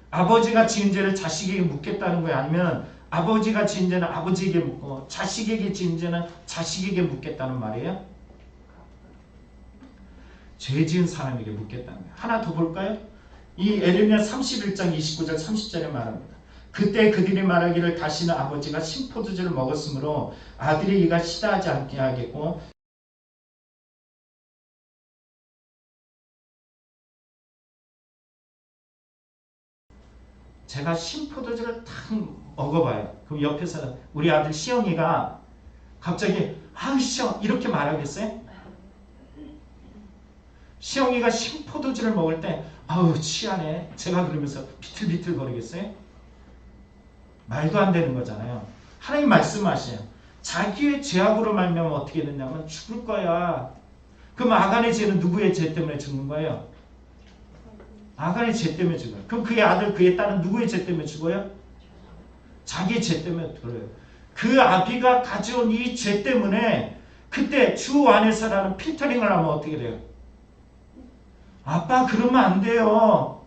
아버지가 지은 죄를 자식에게 묻겠다는 거예요? 아니면 아버지가 지은 죄는 아버지에게 묻고 자식에게 지은 죄는 자식에게 묻겠다는 말이에요? 죄 지은 사람에게 묻겠다는 거예요. 하나 더 볼까요? 이 에레미야 31장 29절 30절에 말합니다. 그때 그들이 말하기를 다시는 아버지가 신포도주를 먹었으므로 아들의 이가 시다하지 않게 하겠고 제가 신포도주를 탁 먹어봐요. 그럼 옆에서 우리 아들 시영이가 갑자기 아우 시영 이렇게 말하겠어요? 시영이가 신포도주를 먹을 때 아우 취하네 제가 그러면서 비틀비틀 거리겠어요? 말도 안 되는 거잖아요. 하나님 말씀하셔요. 자기의 죄악으로 말미암아 어떻게 됐냐면 죽을 거야. 그럼 아간의 죄는 누구의 죄 때문에 죽는 거예요? 아간의 죄 때문에 죽어요. 그럼 그의 아들, 그의 딸은 누구의 죄 때문에 죽어요? 자기의 죄 때문에 죽어요. 그 아비가 가져온 이 죄 때문에 그때 주 안에서라는 필터링을 하면 어떻게 돼요? 아빠 그러면 안 돼요.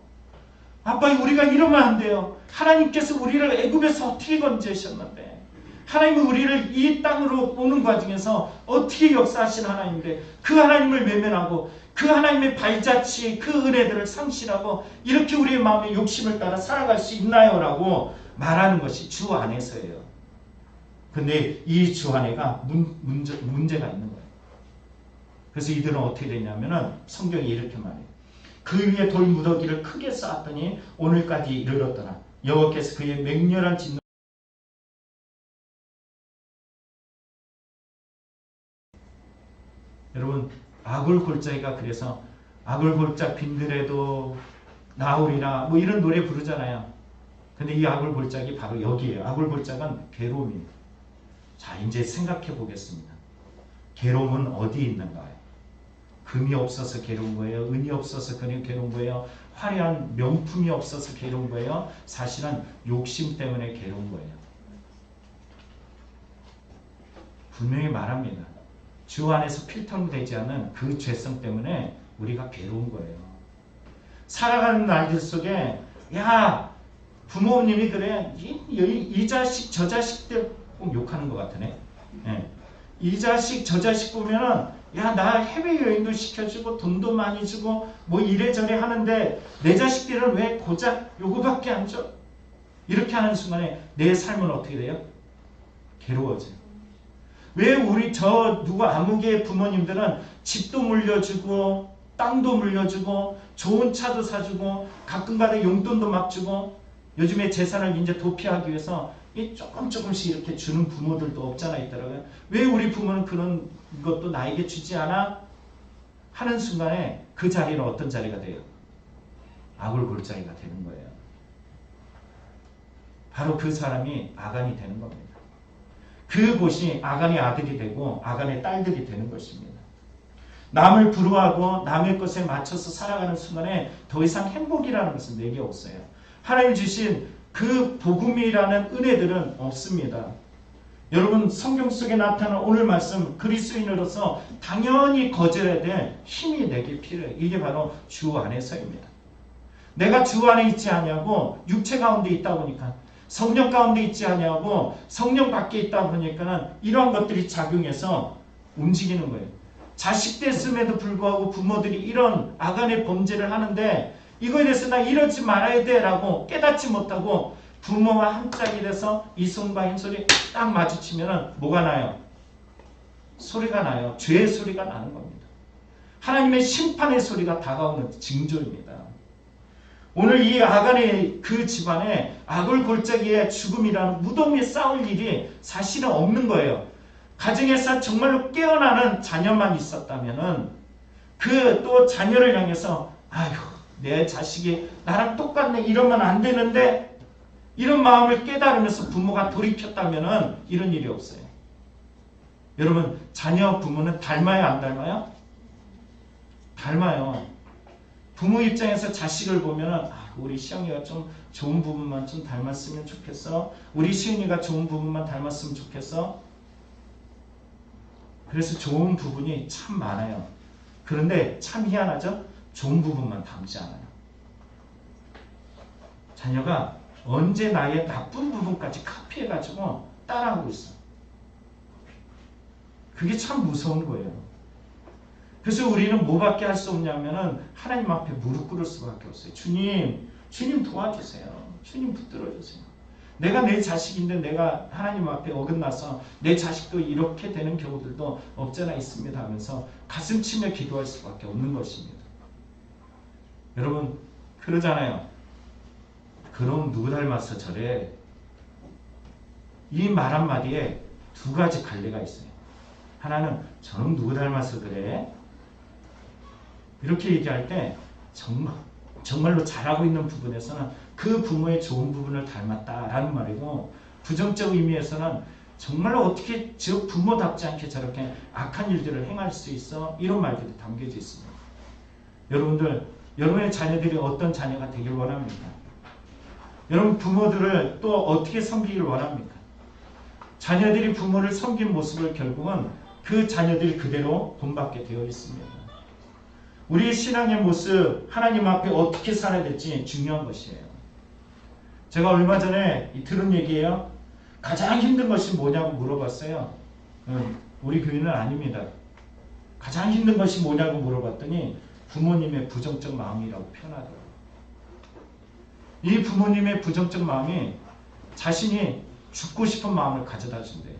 아빠 우리가 이러면 안 돼요. 하나님께서 우리를 애굽에서 어떻게 건져주셨는데, 하나님은 우리를 이 땅으로 오는 과정에서 어떻게 역사하신 하나님인데 그 하나님을 외면하고 그 하나님의 발자취 그 은혜들을 상실하고 이렇게 우리의 마음의 욕심을 따라 살아갈 수 있나요? 라고 말하는 것이 주 안에서예요. 근데 이 주 안에가 문제가 있는 거예요. 그래서 이들은 어떻게 되냐면은 성경이 이렇게 말해요. 그 위에 돌 무더기를 크게 쌓았더니 오늘까지 이르렀더라. 여호와께서 그의 맹렬한 진노. 여러분 아굴골짜기가 그래서 아굴골짜 빈들에도 나오리라 뭐 이런 노래 부르잖아요. 근데 이 아굴골짜기 바로 여기에요. 아굴골짜기는 괴로움입니다. 자 이제 생각해 보겠습니다. 괴로움은 어디에 있는가요? 금이 없어서 괴로운 거예요? 은이 없어서 괴로운 거예요? 화려한 명품이 없어서 괴로운 거예요? 사실은 욕심 때문에 괴로운 거예요. 분명히 말합니다. 주 안에서 필터되지 않은 그 죄성 때문에 우리가 괴로운 거예요. 살아가는 날들 속에 야 부모님이 그래 이 자식 저 자식들 꼭 욕하는 것 같으네. 네. 이 자식 저 자식 보면은 야 나 해외여행도 시켜주고 돈도 많이 주고 뭐 이래저래 하는데 내 자식들은 왜 고작 요거밖에 안 줘? 이렇게 하는 순간에 내 삶은 어떻게 돼요? 괴로워져요. 왜 우리 누구 아무개 부모님들은 집도 물려주고 땅도 물려주고 좋은 차도 사주고 가끔가다 용돈도 막 주고 요즘에 재산을 이제 도피하기 위해서 조금씩 이렇게 주는 부모들도 없잖아 있더라고요. 왜 우리 부모는 그런 것도 나에게 주지 않아? 하는 순간에 그 자리는 어떤 자리가 돼요? 아굴골짜기가 되는 거예요. 바로 그 사람이 아간이 되는 겁니다. 그곳이 아간의 아들이 되고 아간의 딸들이 되는 것입니다. 남을 부러워하고 남의 것에 맞춰서 살아가는 순간에 더 이상 행복이라는 것은 내게 없어요. 하나님 주신 그 복음이라는 은혜들은 없습니다. 여러분 성경 속에 나타난 오늘 말씀 그리스도인으로서 당연히 거절해야 될 힘이 내게 필요해요. 이게 바로 주 안에서입니다. 내가 주 안에 있지 않냐고 육체 가운데 있다 보니까 성령 가운데 있지 않냐고 성령 밖에 있다 보니까는 이러한 것들이 작용해서 움직이는 거예요. 자식 됐음에도 불구하고 부모들이 이런 아간의 범죄를 하는데 이거에 대해서 나 이러지 말아야 돼 라고 깨닫지 못하고 부모와 한 짝이 돼서 이 손과 흰손이 딱 마주치면 뭐가 나요? 소리가 나요. 죄의 소리가 나는 겁니다. 하나님의 심판의 소리가 다가오는 징조입니다. 오늘 이 아간의 그 집안에 아굴골짜기의 죽음이라는 무덤에 싸울 일이 사실은 없는 거예요. 가정에서 정말로 깨어나는 자녀만 있었다면은 그 또 자녀를 향해서 아휴 내 자식이 나랑 똑같네 이러면 안 되는데 이런 마음을 깨달으면서 부모가 돌이켰다면은 이런 일이 없어요. 여러분 자녀 부모는 닮아요 안 닮아요? 닮아요. 부모 입장에서 자식을 보면은 우리 시영이가 좀 좋은 부분만 좀 닮았으면 좋겠어. 우리 시은이가 좋은 부분만 닮았으면 좋겠어. 그래서 좋은 부분이 참 많아요. 그런데 참 희한하죠? 좋은 부분만 닮지 않아요. 자녀가 언제 나의 나쁜 부분까지 카피해가지고 따라하고 있어. 그게 참 무서운 거예요. 그래서 우리는 뭐밖에 할 수 없냐면은 하나님 앞에 무릎 꿇을 수밖에 없어요. 주님 도와주세요. 주님 붙들어 주세요. 내가 내 자식인데 내가 하나님 앞에 어긋나서 내 자식도 이렇게 되는 경우들도 없잖아 있습니다 하면서 가슴 치며 기도할 수밖에 없는 것입니다. 여러분 그러잖아요. 그럼 누구 닮아서 저래? 이 말 한마디에 두 가지 갈래가 있어요. 하나는 저놈 누구 닮아서 그래? 이렇게 얘기할 때 정말로 잘하고 있는 부분에서는 그 부모의 좋은 부분을 닮았다라는 말이고 부정적 의미에서는 정말로 어떻게 저 부모답지 않게 저렇게 악한 일들을 행할 수 있어? 이런 말들이 담겨져 있습니다. 여러분들, 여러분의 자녀들이 어떤 자녀가 되길 원합니까? 여러분 부모들을 또 어떻게 섬기길 원합니까? 자녀들이 부모를 섬긴 모습을 결국은 그 자녀들이 그대로 본받게 되어 있습니다. 우리의 신앙의 모습, 하나님 앞에 어떻게 살아야 될지 중요한 것이에요. 제가 얼마 전에 들은 얘기예요. 가장 힘든 것이 뭐냐고 물어봤어요. 우리 교회는 아닙니다. 가장 힘든 것이 뭐냐고 물어봤더니 부모님의 부정적 마음이라고 표현하더라고요. 이 부모님의 부정적 마음이 자신이 죽고 싶은 마음을 가져다 준대요.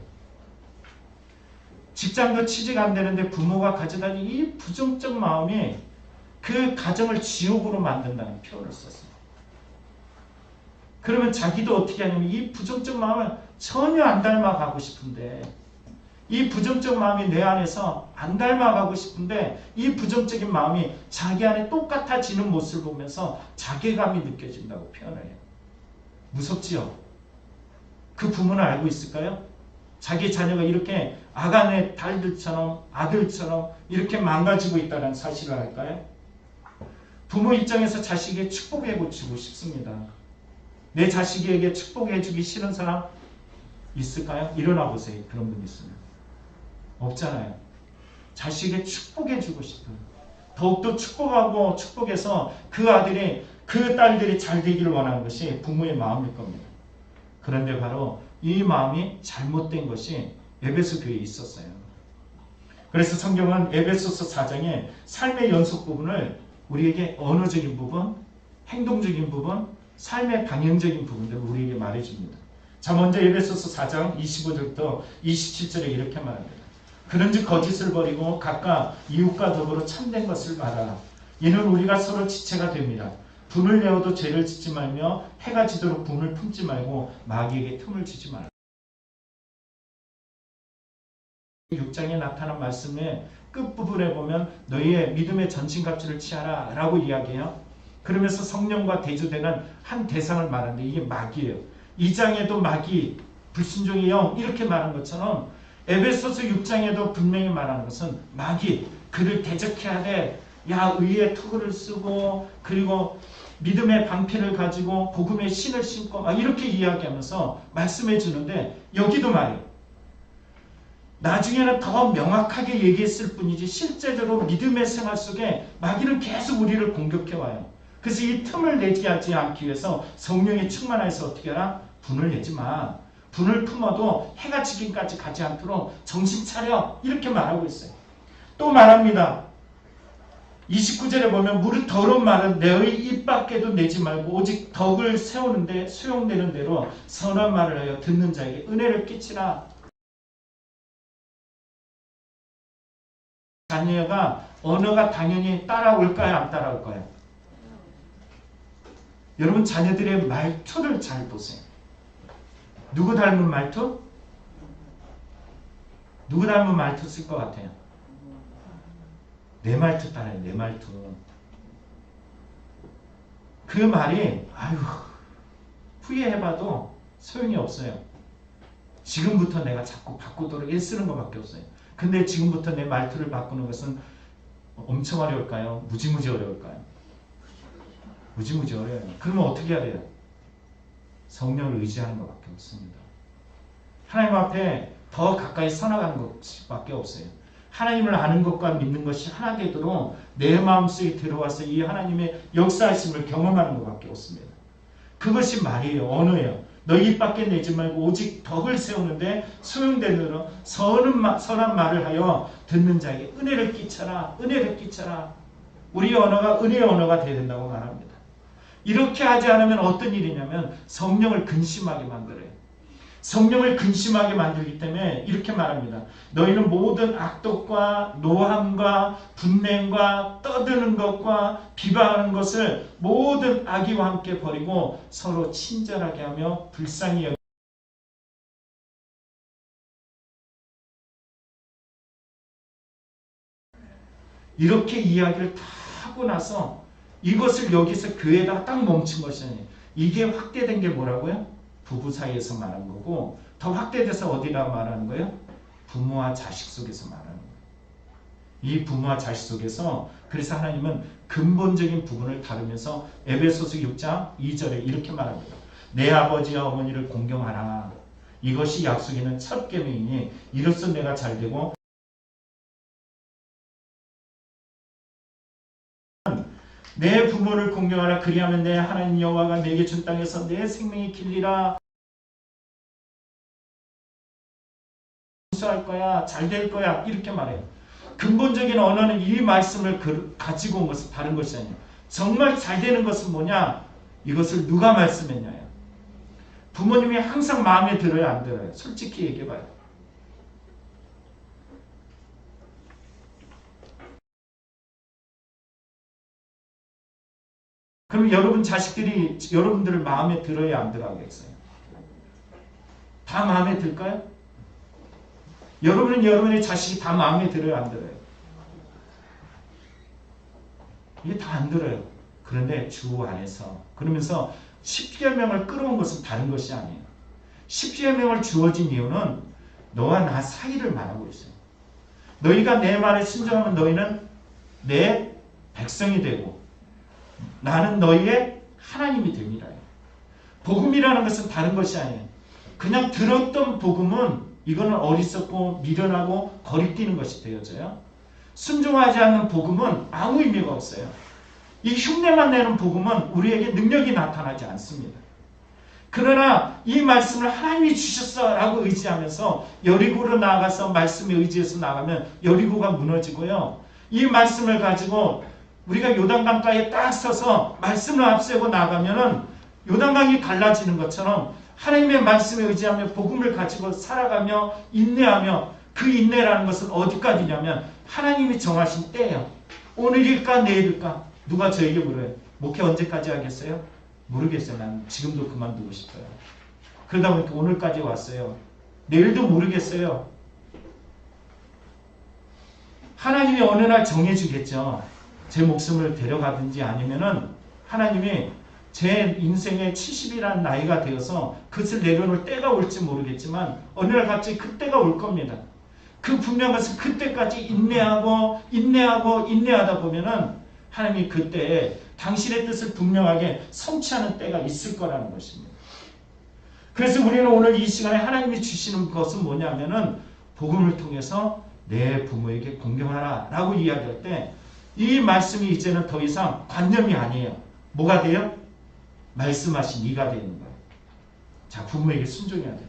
직장도 취직 안 되는데 부모가 가져다 준 이 부정적 마음이 그 가정을 지옥으로 만든다는 표현을 썼어요. 그러면 자기도 어떻게 하냐면 이 부정적 마음을 전혀 안 닮아가고 싶은데, 이 부정적 마음이 내 안에서 안 닮아가고 싶은데 이 부정적인 마음이 자기 안에 똑같아지는 모습을 보면서 자괴감이 느껴진다고 표현을 해요. 무섭지요? 그 부모는 알고 있을까요? 자기 자녀가 이렇게 아간의 딸들처럼 아들처럼 이렇게 망가지고 있다는 사실을 알까요? 부모 입장에서 자식에게 축복해 주고 싶습니다. 내 자식에게 축복해 주기 싫은 사람 있을까요? 일어나 보세요. 그런 분 있으면. 없잖아요. 자식에게 축복해 주고 싶어요. 더욱더 축복하고 축복해서 그 아들이 그 딸들이 잘 되기를 원하는 것이 부모의 마음일 겁니다. 그런데 바로 이 마음이 잘못된 것이 에베소 교회에 있었어요. 그래서 성경은 에베소서 4장의 삶의 연속 부분을 우리에게 언어적인 부분, 행동적인 부분, 삶의 방향적인 부분들을 우리에게 말해줍니다. 자, 먼저 에베소서 4장 25절부터 27절에 이렇게 말합니다. 그런즉 거짓을 버리고 각각 이웃과 더불어 참된 것을 말하라. 이는 우리가 서로 지체가 됩니다. 분을 내어도 죄를 짓지 말며 해가 지도록 분을 품지 말고 마귀에게 틈을 주지 말라. 6장에 나타난 말씀의 끝부분에 보면 너희의 믿음의 전신갑주를 취하라 라고 이야기해요. 그러면서 성령과 대조되는 한 대상을 말하는데 이게 마귀예요. 2장에도 마귀, 불순종의 영 이렇게 말한 것처럼 에베소서 6장에도 분명히 말하는 것은 마귀, 그를 대적해야 돼. 야, 의의 토구를 쓰고 그리고 믿음의 방패를 가지고 복음의 신을 신고 이렇게 이야기하면서 말씀해 주는데 여기도 말이에요. 나중에는 더 명확하게 얘기했을 뿐이지 실제적으로 믿음의 생활 속에 마귀는 계속 우리를 공격해와요. 그래서 이 틈을 내지 않기 위해서 성령이 충만해서 어떻게 하라? 분을 내지 마. 분을 품어도 해가 지기까지 가지 않도록 정신 차려. 이렇게 말하고 있어요. 또 말합니다. 29절에 보면 무릇 더러운 말은 너희 입 밖에도 내지 말고 오직 덕을 세우는데 수용되는 대로 선한 말을 하여 듣는 자에게 은혜를 끼치라. 자녀가 언어가 당연히 따라올까요? 안 따라올까요? 여러분 자녀들의 말투를 잘 보세요. 누구 닮은 말투? 누구 닮은 말투 쓸 것 같아요? 내 말투 따라요. 내 말투. 그 말이 후회해봐도 소용이 없어요. 지금부터 내가 자꾸 바꾸도록 애쓰는 것밖에 없어요. 근데 지금부터 내 말투를 바꾸는 것은 엄청 어려울까요? 무지무지 어려울까요? 무지무지 어려워요. 그러면 어떻게 해야 돼요? 성령을 의지하는 것밖에 없습니다. 하나님 앞에 더 가까이 서나가는 것밖에 없어요. 하나님을 아는 것과 믿는 것이 하나 되도록 내 마음속에 들어와서 이 하나님의 역사하심을 경험하는 것밖에 없습니다. 그것이 말이에요. 언어예요. 너희 입 밖에 내지 말고 오직 덕을 세우는데 소용되는 대로 선한 말을 하여 듣는 자에게 은혜를 끼쳐라. 은혜를 끼쳐라. 우리 언어가 은혜의 언어가 되어야 된다고 말합니다. 이렇게 하지 않으면 어떤 일이냐면 성령을 근심하게 만들어요. 성령을 근심하게 만들기 때문에 이렇게 말합니다. 너희는 모든 악독과 노함과 분냄과 떠드는 것과 비방하는 것을 모든 악의와 함께 버리고 서로 친절하게 하며 불쌍히 여기고 이렇게 이야기를 다 하고 나서 이것을 여기서 교회에다 딱 멈춘 것이 아니에요. 이게 확대된 게 뭐라고요? 부부 사이에서 말하는 거고, 더 확대돼서 어디다 말하는 거예요? 부모와 자식 속에서 말하는 거예요. 이 부모와 자식 속에서, 그래서 하나님은 근본적인 부분을 다루면서 에베소서 6장 2절에 이렇게 말합니다. 내 아버지와 어머니를 공경하라. 이것이 약속 있는 첫 계명이니 이로써 내가 잘되고 내 부모를 공경하라. 그리하면 내 하나님 여호와가 내게 준 땅에서 내 생명이 길리라. 용서할 거야. 잘 될 거야. 이렇게 말해요. 근본적인 언어는 이 말씀을 가지고 온 것은 다른 것이 아니에요. 정말 잘 되는 것은 뭐냐? 이것을 누가 말씀했냐요. 부모님이 항상 마음에 들어요, 안 들어요? 솔직히 얘기해봐요. 그럼 여러분 자식들이 여러분들을 마음에 들어야 안 들어야겠어요? 다 마음에 들까요? 여러분은 여러분의 자식이 다 마음에 들어야 안 들어요? 이게 다 안 들어요. 그런데 주 안에서 그러면서 십계명을 끌어온 것은 다른 것이 아니에요. 십계명을 주어진 이유는 너와 나 사이를 말하고 있어요. 너희가 내 말에 순종하면 너희는 내 백성이 되고 나는 너희의 하나님이 됩니다. 복음이라는 것은 다른 것이 아니에요. 그냥 들었던 복음은 이거는 어리석고 미련하고 거리뛰는 것이 되어져요. 순종하지 않는 복음은 아무 의미가 없어요. 이 흉내만 내는 복음은 우리에게 능력이 나타나지 않습니다. 그러나 이 말씀을 하나님이 주셨어 라고 의지하면서 여리고로 나아가서 말씀에 의지해서 나가면 여리고가 무너지고요. 이 말씀을 가지고 우리가 요단강가에 딱 서서 말씀을 앞세우고 나가면은 요단강이 갈라지는 것처럼 하나님의 말씀에 의지하며 복음을 가지고 살아가며 인내하며, 그 인내라는 것은 어디까지냐면 하나님이 정하신 때예요. 오늘일까 내일일까? 누가 저에게 물어요. 목회 언제까지 하겠어요? 모르겠어요. 난 지금도 그만두고 싶어요. 그러다 보니까 오늘까지 왔어요. 내일도 모르겠어요. 하나님이 어느 날 정해주겠죠. 제 목숨을 데려가든지 아니면은 하나님이 제 인생의 70이라는 나이가 되어서 그것을 내려놓을 때가 올지 모르겠지만 어느 날 갑자기 그때가 올 겁니다. 그 분명한 것은 그때까지 인내하다 보면은 하나님이 그때에 당신의 뜻을 분명하게 성취하는 때가 있을 거라는 것입니다. 그래서 우리는 오늘 이 시간에 하나님이 주시는 것은 뭐냐면은 복음을 통해서 내 부모에게 공경하라 라고 이야기할 때 이 말씀이 이제는 더 이상 관념이 아니에요. 뭐가 돼요? 말씀하신 이가 되는 거예요. 자, 부모에게 순종해야 돼요.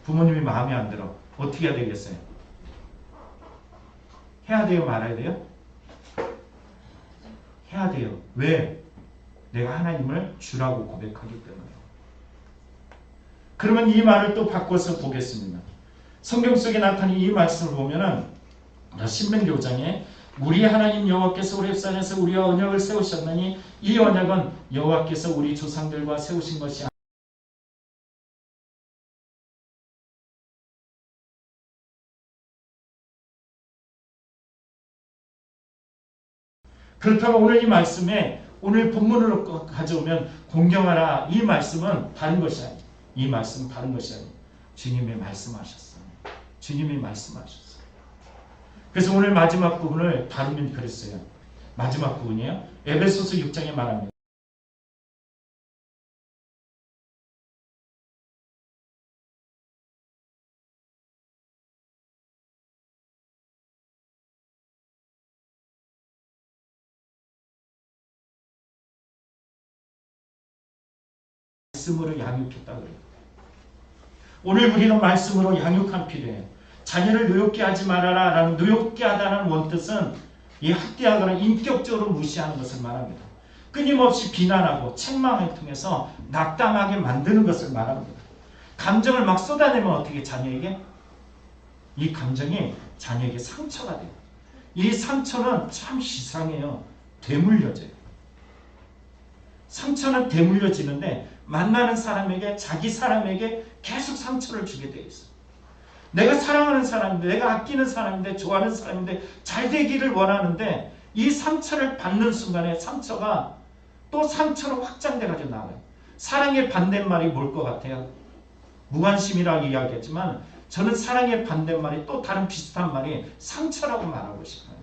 부모님이 마음에 안 들어. 어떻게 해야 되겠어요? 해야 돼요? 말아야 돼요? 해야 돼요. 왜? 내가 하나님을 주라고 고백하기 때문에. 그러면 이 말을 또 바꿔서 보겠습니다. 성경 속에 나타난 이 말씀을 보면은 신명기 5장에 우리 하나님 여호와께서 호렙산에서 우리와 언약을 세우셨나니 이 언약은 여호와께서 우리 조상들과 세우신 것이 그렇다면 오늘 이 말씀에 오늘 본문으로 가져오면 공경하라 이 말씀은 다른 것이 아니에요. 이 말씀은 다른 것이 아니에요. 주님이 말씀하셨어요. 주님이 말씀하셨어요. 그래서 오늘 마지막 부분을 다루면 그랬어요. 마지막 부분이에요. 에베소서 6장에 말합니다. 말씀으로 양육했다 그래요. 오늘 우리는 말씀으로 양육함 필요해요. 자녀를 노엽게 하지 말아라 라는 노엽게 하다는 원뜻은 이 학대하거나 인격적으로 무시하는 것을 말합니다. 끊임없이 비난하고 책망을 통해서 낙담하게 만드는 것을 말합니다. 감정을 막 쏟아내면 어떻게 자녀에게? 이 감정이 자녀에게 상처가 돼요. 이 상처는 참 이상해요. 되물려져요. 상처는 되물려지는데 만나는 사람에게, 자기 사람에게 계속 상처를 주게 되어 있어요. 내가 사랑하는 사람인데, 내가 아끼는 사람인데, 좋아하는 사람인데 잘 되기를 원하는데 이 상처를 받는 순간에 상처가 또 상처로 확장돼가지고 나와요. 사랑의 반대말이 뭘 것 같아요? 무관심이라고 이야기했지만 저는 사랑의 반대말이 또 다른 비슷한 말이 상처라고 말하고 싶어요.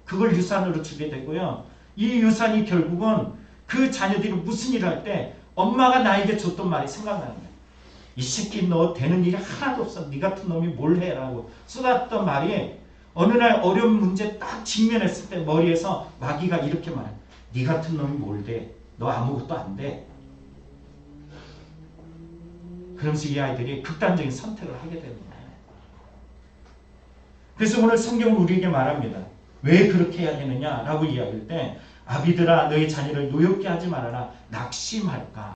그걸 유산으로 주게 되고요. 이 유산이 결국은 그 자녀들이 무슨 일을 할 때 엄마가 나에게 줬던 말이 생각나는 거예요. 이 새끼 너 되는 일이 하나도 없어. 네 같은 놈이 뭘 해? 라고 쏟았던 말이 어느 날 어려운 문제 딱 직면했을 때 머리에서 마귀가 이렇게 말해요. 네 같은 놈이 뭘 돼? 너 아무것도 안 돼. 그러면서 이 아이들이 극단적인 선택을 하게 되는 거예요. 그래서 오늘 성경은 우리에게 말합니다. 왜 그렇게 해야 되느냐라고 이야기할 때 아비들아 너희 자녀를 노엽게 하지 말아라. 낙심할까?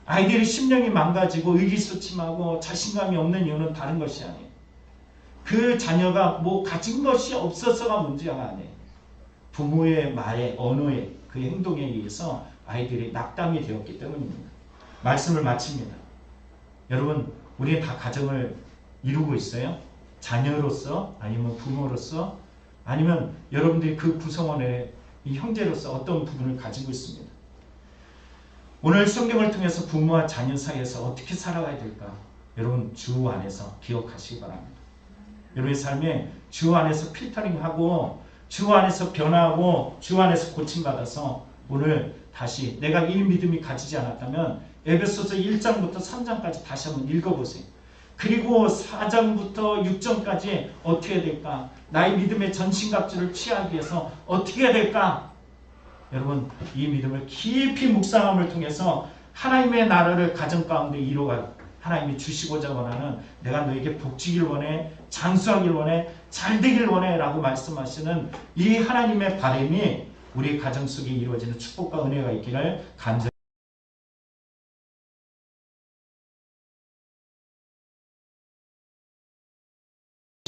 아이들이 심령이 망가지고 의기소침하고 자신감이 없는 이유는 다른 것이 아니에요. 그 자녀가 뭐 가진 것이 없어서가 문제가 아니에요. 부모의 말에 언어에 그 행동에 의해서 아이들이 낙담이 되었기 때문입니다. 말씀을 마칩니다. 여러분 우리 다 가정을 이루고 있어요. 자녀로서 아니면 부모로서 아니면 여러분들이 그 구성원의 이 형제로서 어떤 부분을 가지고 있습니다. 오늘 성경을 통해서 부모와 자녀 사이에서 어떻게 살아가야 될까? 여러분 주 안에서 기억하시기 바랍니다. 여러분의 삶에 주 안에서 필터링하고 주 안에서 변화하고 주 안에서 고침받아서 오늘 다시 내가 이 믿음이 가지지 않았다면 에베소서 1장부터 3장까지 다시 한번 읽어보세요. 그리고 4장부터 6장까지 어떻게 해야 될까? 나의 믿음의 전신갑주를 취하기 위해서 어떻게 해야 될까? 여러분 이 믿음을 깊이 묵상함을 통해서 하나님의 나라를 가정 가운데 이루어갈 하나님이 주시고자 원하는 내가 너에게 복지길 원해 장수하길 원해 잘되길 원해 라고 말씀하시는 이 하나님의 바람이 우리 가정 속에 이루어지는 축복과 은혜가 있기를 간절히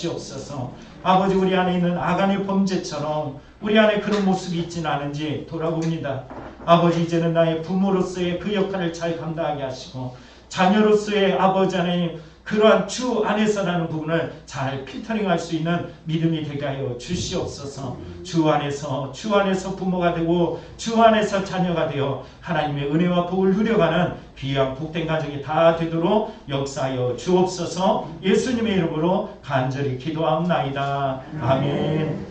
없어서 아버지 우리 안에 있는 아간의 범죄처럼 우리 안에 그런 모습이 있지는 않은지 돌아봅니다. 아버지 이제는 나의 부모로서의 그 역할을 잘 감당하게 하시고 자녀로서의 아버지 하나님 그러한 주 안에서라는 부분을 잘 필터링할 수 있는 믿음이 되게 하여 주시옵소서. 주 안에서 부모가 되고 주 안에서 자녀가 되어 하나님의 은혜와 복을 누려가는 귀한 복된 가정이 다 되도록 역사하여 주옵소서. 예수님의 이름으로 간절히 기도합나이다. 아멘.